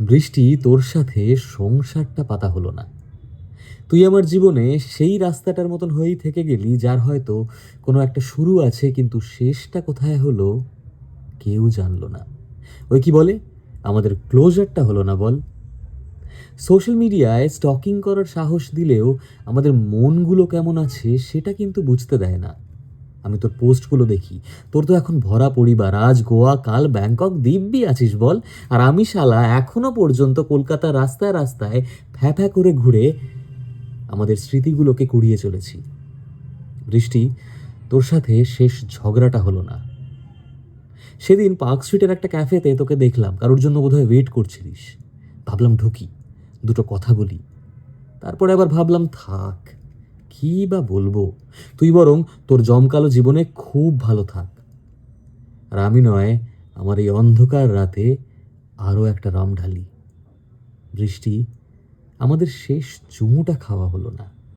বৃষ্টি, তোর সাথে সংসারটা পাতা হলো না। তুই আমার জীবনে সেই রাস্তাটার মতন হয়েই থেকে গেলি, যার হয়তো কোনো একটা শুরু আছে, কিন্তু শেষটা কোথায় হলো কেউ জানলো না। ওই কি বলে, আমাদের ক্লোজারটা হলো না, বল। সোশ্যাল মিডিয়ায় স্টকিং করার সাহস দিলেও আমাদের মনগুলো কেমন আছে সেটা কিন্তু বুঝতে দেয় না। আমি তোর পোস্টগুলো দেখি, তোর তো এখন ভরা পরিবার, আজ গোয়া, কাল ব্যাংকক, দিব্যি আছিস বল। আর আমি শালা এখনো পর্যন্ত কলকাতার রাস্তায় রাস্তায় ফ্যা ফ্যা করে ঘুরে আমাদের স্মৃতিগুলোকে কুড়িয়ে চলেছি। বৃষ্টি, তোর সাথে শেষ ঝগড়াটা হলো না সেদিন পার্ক স্ট্রিটের একটা ক্যাফেতে তোকে দেখলাম, কারোর জন্য বোধহয় ওয়েট করছিলিস। ভাবলাম ঢুকি, দুটো কথা বলি। তারপরে আবার ভাবলাম থাক, কি বা বলবো। তুই বরং তোর জমকালো জীবনে খুব ভালো থাক, আর আমি নয় আমার এই অন্ধকার রাতে আরও একটা রাম ঢালি। বৃষ্টি, আমাদের শেষ চুমুটা খাওয়া হলো না।